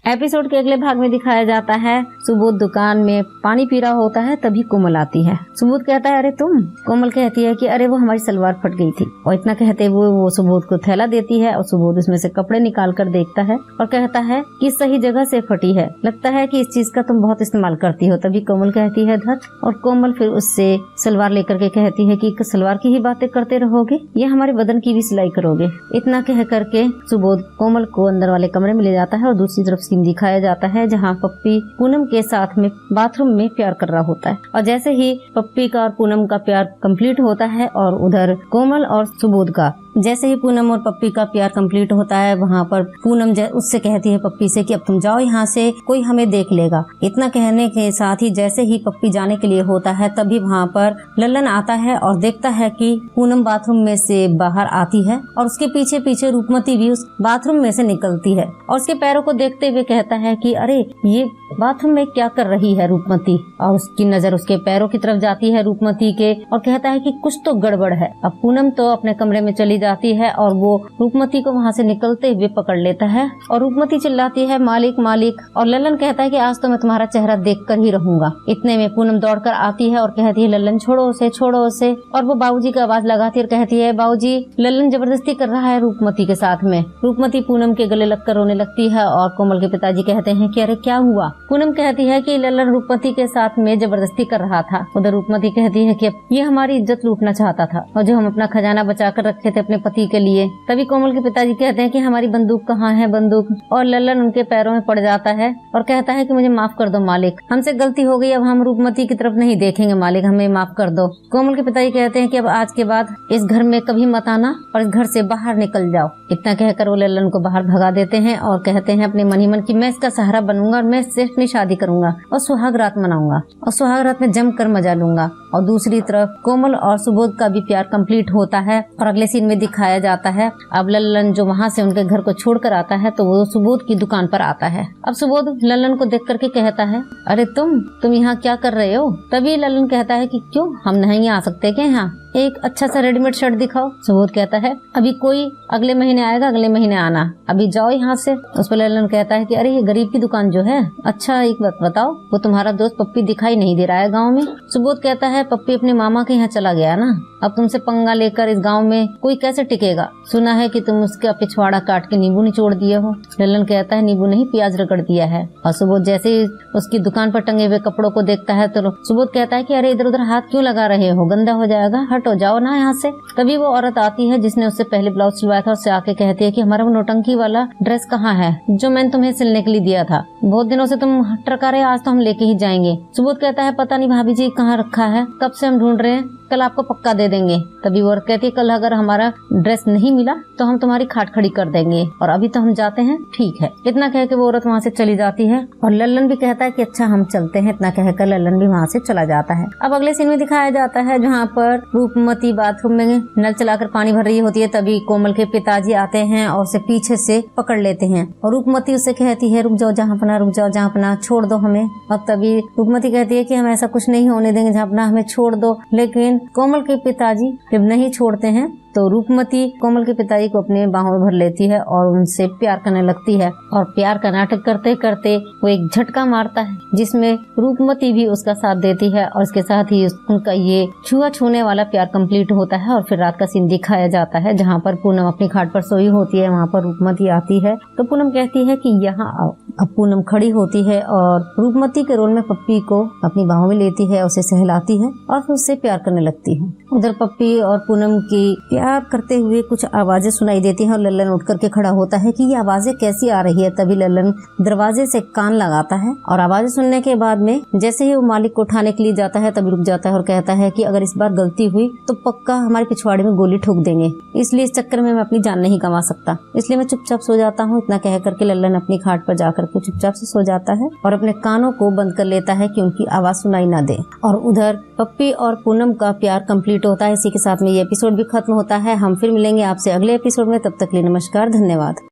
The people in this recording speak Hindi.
एपिसोड के अगले भाग में दिखाया जाता है सुबोध दुकान में पानी पी रहा होता है, तभी कोमल आती है। सुबोध कहता है अरे तुम। कोमल कहती है कि अरे वो हमारी सलवार फट गई थी, और इतना कहते वो सुबोध को थैला देती है और सुबोध उसमें से कपड़े निकाल कर देखता है और कहता है कि सही जगह से फटी है, लगता है कि इस चीज का तुम बहुत इस्तेमाल करती हो। तभी कोमल कहती है धत, और कोमल फिर उससे सलवार लेकर के कहती है कि सलवार की ही बातें करते रहोगे या हमारे बदन की भी सिलाई करोगे। इतना कह करके सुबोध कोमल को अंदर वाले कमरे में ले जाता है और दूसरी तरफ सीन दिखाया जाता है जहाँ पप्पी पूनम के साथ में बाथरूम में प्यार कर रहा होता है। और जैसे ही पप्पी का और पूनम का प्यार कंप्लीट होता है और उधर कोमल और सुबोध का जैसे ही पूनम और पप्पी का प्यार कंप्लीट होता है, वहाँ पर पूनम उससे कहती है पप्पी से कि अब तुम जाओ यहाँ से, कोई हमें देख लेगा। इतना कहने के साथ ही जैसे ही पप्पी जाने के लिए होता है, तभी वहाँ पर लल्लन आता है और देखता है कि पूनम बाथरूम में से बाहर आती है और उसके पीछे पीछे रूपमती भी उस बाथरूम में से निकलती है और उसके पैरों को देखते हुए कहता है कि अरे ये बाथरूम में क्या कर रही है रूपमती। और उसकी नजर उसके पैरों की तरफ जाती है रूपमती के और कहता है कि कुछ तो गड़बड़ है। अब पूनम तो अपने कमरे में चली जाती है और वो रूपमती को वहाँ से निकलते हुए पकड़ लेता है और रूपमती चिल्लाती है मालिक मालिक। और लल्लन कहता है कि आज तो मैं तुम्हारा चेहरा देख कर ही रहूंगा। इतने में पूनम दौड़कर आती है और कहती है लल्लन छोड़ो उसे, छोड़ो उसे। और वो बाबूजी की आवाज लगाती है और कहती है बाबूजी लल्लन जबरदस्ती कर रहा है रूपमती के साथ में। रूपमती पूनम के गले लगकर रोने लगती है और कोमल के पिताजी कहते हैं कि अरे क्या हुआ। पूनम कहती है कि लल्लन रूपमती के साथ में जबरदस्ती कर रहा था। उधर रूपमती कहती है कि ये हमारी इज्जत लूटना चाहता था और जो हम अपना खजाना बचा कर रखे थे अपने पति के लिए। तभी कोमल के पिताजी कहते हैं कि हमारी बंदूक कहाँ है बंदूक। और लल्लन उनके पैरों में पड़ जाता है और कहता है कि मुझे माफ कर दो मालिक, हमसे गलती हो गई, अब हम रूपमती की तरफ नहीं देखेंगे मालिक, हमें माफ कर दो। कोमल के पिताजी कहते हैं कि अब आज के बाद इस घर में कभी मत आना और इस घर से बाहर निकल जाओ। इतना कहकर वो लल्लन को बाहर भगा देते हैं और कहते हैं अपने मन ही मन की मैं इसका सहारा बनूंगा और मैं इससे अपनी शादी करूंगा और सुहाग रात मनाऊंगा और सुहाग रात में जमकर मजा लूंगा। और दूसरी तरफ कोमल और सुबोध का भी प्यार कंप्लीट होता है और अगले सीन में दिखाया जाता है अब लल्लन जो वहाँ से उनके घर को छोड़कर आता है तो वो सुबोध की दुकान पर आता है। अब सुबोध लल्लन को देख करके कहता है अरे तुम यहाँ क्या कर रहे हो। तभी लल्लन कहता है कि क्यों, हम नहीं आ सकते क्या यहाँ, एक अच्छा सा रेडीमेड शर्ट दिखाओ। सुबोध कहता है अभी कोई अगले महीने आएगा, अगले महीने आना, अभी जाओ यहाँ से। उस पर लल्लन कहता है कि अरे ये गरीब की दुकान जो है, अच्छा एक बात बताओ, वो तुम्हारा दोस्त पप्पी दिखाई नहीं दे रहा है गाँव में। सुबोध कहता है पप्पी अपने मामा के यहाँ चला गया ना, अब तुमसे पंगा लेकर इस गांव में कोई कैसे टिकेगा। सुना है कि तुम उसका पिछवाड़ा काट के नींबू निचोड़ दिए हो। लल्लन कहता है नींबू नहीं, प्याज रगड़ दिया है। और सुबोध जैसे ही उसकी दुकान पर टंगे हुए कपड़ों को देखता है तो सुबोध कहता है कि अरे इधर उधर हाथ क्यों लगा रहे हो, गंदा हो जाएगा, हटो जाओ ना यहाँ से। तभी वो औरत आती है जिसने उससे पहले ब्लाउज सिलवाया था, उससे आके कहती है कि हमारा वो नौटंकी वाला ड्रेस कहाँ है जो मैंने तुम्हें सिलने के लिए दिया था, बहुत दिनों से तुम ट्रका रहे, आज तो हम लेके ही जाएंगे। सुबोध कहता है पता नहीं भाभी जी कहाँ रखा है, कब से हम ढूंढ रहे हैं, कल आपको पक्का दे देंगे। तभी वो कहती है कल अगर हमारा ड्रेस नहीं मिला तो हम तुम्हारी खाट खड़ी कर देंगे और अभी तो हम जाते हैं, ठीक है। इतना कह के वो औरत वहाँ से चली जाती है और लल्लन भी कहता है कि अच्छा हम चलते हैं। इतना कहकर लल्लन भी वहाँ से चला जाता है। अब अगले सीन में दिखाया जाता है जहाँ पर रूपमती बाथरूम में नल चलाकर पानी भर रही होती है। तभी कोमल के पिताजी आते हैं और उसे पीछे से पकड़ लेते हैं और रूपमती उससे कहती है रुक जाओ जहाँपना, रुक जाओ जहाँपना, छोड़ दो हमें। अब तभी रूपमती कहती है कि हम ऐसा कुछ नहीं होने देंगे जहाँपना, हमें छोड़ दो। लेकिन कोमल के पिताजी जब नहीं छोड़ते हैं तो रूपमती कोमल के पिताजी को अपने बाहों में भर लेती है और उनसे प्यार करने लगती है। और प्यार का नाटक करते करते वो एक झटका मारता है जिसमें रूपमती भी उसका साथ देती है और इसके साथ ही उनका ये छुआ छूने वाला प्यार कंप्लीट होता है। और फिर रात का सीन दिखाया जाता है जहाँ पर पूनम अपनी खाट पर सोई होती है, वहाँ पर रूपमती आती है तो पूनम कहती है कि यहाँ आओ। अब पूनम खड़ी होती है और रूपमती के रोल में पप्पी को अपनी बाहों में लेती है, उसे सहलाती है और फिर उससे प्यार करने लगती है। उधर पप्पी और पूनम की प्यार करते हुए कुछ आवाजें सुनाई देती हैं और लल्लन उठ करके खड़ा होता है कि ये आवाजें कैसी आ रही है। तभी लल्लन दरवाजे से कान लगाता है और आवाजें सुनने के बाद में जैसे ही वो मालिक को उठाने के लिए जाता है तभी रुक जाता है और कहता है कि अगर इस बार गलती हुई तो पक्का हमारे पिछवाड़े में गोली ठोक देंगे, इसलिए इस चक्कर में मैं अपनी जान नहीं गंवा सकता, इसलिए मैं चुपचाप सो जाता हूँ। इतना कह करके लल्लन अपनी खाट पर जाकर के चुपचाप से सो जाता है और अपने कानों को बंद कर लेता है कि उनकी आवाज सुनाई ना दे। और उधर पप्पी और पूनम का प्यार कंप्लीट होता है। इसी के साथ में ये एपिसोड भी खत्म होता है। हम फिर मिलेंगे आपसे अगले एपिसोड में, तब तक के लिए नमस्कार, धन्यवाद।